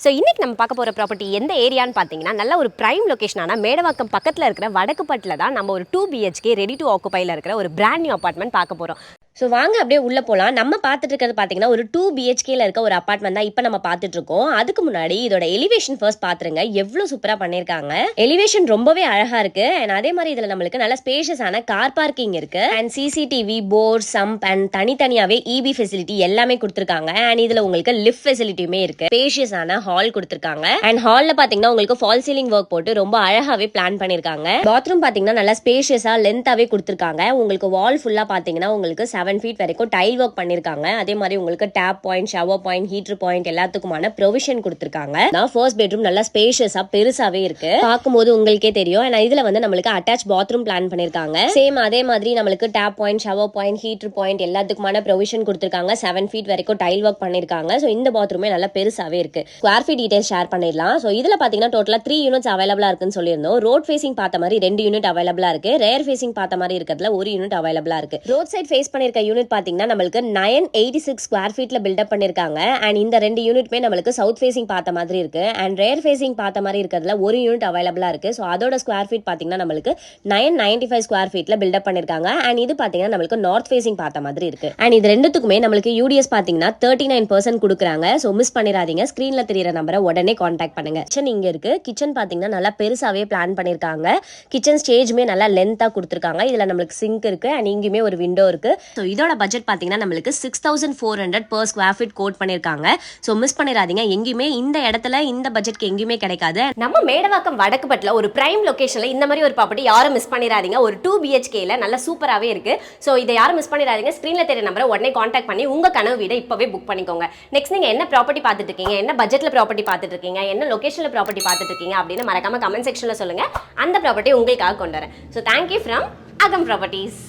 So இன்றைக்கி நம்ம பார்க்க போகிற ப்ராப்பர்ட்டி எந்த ஏரியான்னு பார்த்தீங்கன்னா நல்ல ஒரு ப்ரைம் லொக்கேஷனான மேடவாக்கம் பக்கத்தில் இருக்கிற வடக்குப்பட்டில் தான் நம்ம ஒரு 2 BHK ரெடி டு ஆக்குபையில் இருக்கிற ஒரு பிராண்ட் நியூ அப்பார்ட்மெண்ட் பார்க்க போகிறோம். ஸோ வாங்க அப்படியே உள்ளே போகலாம். நம்ம பார்த்துட்டு இருக்கிறது பார்த்தீங்கன்னா ஒரு 2 BHKல இருக்க ஒரு அப்பார்ட்மெண்ட் தான் இப்போ நம்ம பார்த்துட்டு இருக்கோம். அதுக்கு முன்னாடி இதோட எலிவேஷன் ஃபர்ஸ்ட் பார்த்துருங்க, எவ்வளோ சூப்பராக பண்ணியிருக்காங்க. எலிவேஷன் ரொம்பவே அழகாக இருக்கு. அண்ட் அதே மாதிரி இதில் நம்மளுக்கு நல்ல ஸ்பேஷியஸான கார் பார்க்கிங் இருக்கு. அண்ட் CCTV போர்ட் சம்ப் அண்ட் தனித்தனியாகவே EB ஃபெசிலிட்டி எல்லாமே கொடுத்துருக்காங்க. அண்ட் இதில் உங்களுக்கு லிஃப்ட் ஃபெசிலிட்டியுமே இருக்கு. ஸ்பேஷியஸான ஹால் கொடுத்துருக்காங்க. அண்ட் ஹாலில் பார்த்தீங்கன்னா உங்களுக்கு ஃபால் சீலிங் ஒர்க் போட்டு ரொம்ப அழகாகவே பிளான் பண்ணியிருக்காங்க. பாத்ரூம் பார்த்தீங்கன்னா நல்லா ஸ்பேஷியஸாக லென்த்தாகவே கொடுத்துருக்காங்க. உங்களுக்கு வால் ஃபுல்லாக பார்த்தீங்கன்னா உங்களுக்கு 7 feet வரைக்கும் டைல் ஒர்க் பண்ணிருக்காங்க. அதே மாதிரி உங்களுக்கு tap point, shower point, heater point எல்லாத்துக்குமான ப்ரொவிஷன் கொடுத்திருக்காங்க. நான் ஃபர்ஸ்ட் பெட்ரூம் நல்லா ஸ்பேஷியஸா பெருசாவே இருக்கு. பார்க்கும்போது உங்களுக்கே தெரியும். ஆனா இதுல வந்து நம்மளுக்கு அட்டாச் பாத்ரூம் பிளான் பண்ணிருக்காங்க. சேம் அதே மாதிரி நம்மளுக்கு tap point, shower point, heater point எல்லாத்துக்குமான ப்ரொவிஷன் கொடுத்திருக்காங்க. 7 feet வரைக்கும் டைல் ஒர்க் பண்ணிருக்காங்க. சோ இந்த பாத்ரூமே நல்லா பெருசாவே இருக்கு. ஸ்கொயர் ஃபீட் டீடைல்ஸ் ஷேர் பண்ணிடலாம். சோ இதுல பாத்தீங்கன்னா டோட்டலா 3 யூனிட்ஸ் அவைலபிளா இருக்குன்னு சொல்லியிருந்தோம். ரோட் ஃபேசிங் பார்த்த மாதிரி 2 யூனிட் அவைலபிளா இருக்கு. ரேர் ஃபேசிங் பார்த்த மாதிரி இருக்கிறதுல 1 யூனிட் அவைலபிளா இருக்கு. ரோட் சைட் ஃபேஸ் பண்ணிருக்க யூனிட் பாத்தீங்கன்னா நம்மளுக்கு 986 ஸ்கொயர் ஃபீட்ல பில்டப் பண்ணிருக்காங்க. அண்ட் இந்த 2 யூனிட்மே நம்மளுக்கு சவுத் ஃபேசிங் பார்த்த மாதிரி இருக்கு. அண்ட் ரேர் ஃபேசிங் பார்த்த மாதிரி இருக்கிறதுல 1 யூனிட் அவைலபிளா இருக்கு. ஸோ அதோட ஸ்கொயர் ஃபீட் பாத்தீங்கன்னா நம்மளுக்கு 995 ஸ்கொயர் ஃபீட்ல பில்டப் பண்ணிருக்காங்க. அண்ட் இது பாத்தீங்கன்னா நம்மளுக்கு நார்த் ஃபேசிங் பார்த்த மாதிரி இருக்கு. அண்ட் இது ரெண்டுத்துக்குமே நம்மளுக்கு UDS பாத்தீங்கன்னா 39% கொடுக்குறாங்க. ஸோ மிஸ் பண்ணிடாதீங்க. ஸ்கிரீன்ல தெரியற நம்பரை உடனே கான்டாக்ட் பண்ணுங்க. கிச்சன் இங்க இருக்கு. கிச்சன் பாத்தீங்கன்னா நல்லா பெருசாவே பிளான் பண்ணிருக்காங்க. கிச்சன் ஸ்டேஜ்மே நல்லா லென்த்தா கொடுத்துருக்காங்க. இதுல நம்மளுக்கு சிங்க் இருக்கு. அண்ட் இங்கேயுமே ஒரு விண்டோ இருக்கு. ஸோ இதோட பட்ஜெட் பாத்தீங்கன்னா நம்மளுக்கு 6400 per square feet கோட் பண்ணிருக்காங்க. சோ மிஸ் பண்ணிராதீங்க. எங்கயுமே இந்த இடத்துல இந்த பட்ஜெட்க்கு எங்கயுமே கிடைக்காது. நம்ம மேடவாக்கம் வடக்குப்பட்டில் ஒரு பிரைம் லொகேஷன்ல இந்த மாதிரி ஒரு ப்ராப்பர்ட்டி யாரும் மிஸ் பண்ணிராதீங்க. ஒரு 2 BHKல நல்லா சூப்பராகவே இருக்கு. ஸோ இதை யாரும் மிஸ் பண்ணிடாதீங்க. ஸ்க்ரீன்ல தெரிய நம்பரை உடனே கான்டாக்ட் பண்ணி உங்க கனவு வீடை இப்பவே புக் பண்ணிக்கோங்க. நெக்ஸ்ட் நீங்க என்ன ப்ராப்பர்ட்டி பார்த்துட்டு இருக்கீங்க, என்ன பட்ஜெட்ல ப்ராப்பர்ட்டி பார்த்துட்டு இருக்கீங்க, என்ன லொகேஷன்ல ப்ராப்பர்ட்டி பார்த்துட்டு இருக்கீங்க அப்படின்னு மறக்காம கமெண்ட் செக்ஷன்ல சொல்லுங்க. அந்த ப்ராப்பர்ட்டி உங்களுக்காக கொண்டு வரேன். ஸோ தேங்க்யூ ஃப்ரம் அகம் ப்ராப்பர்ட்டிஸ்.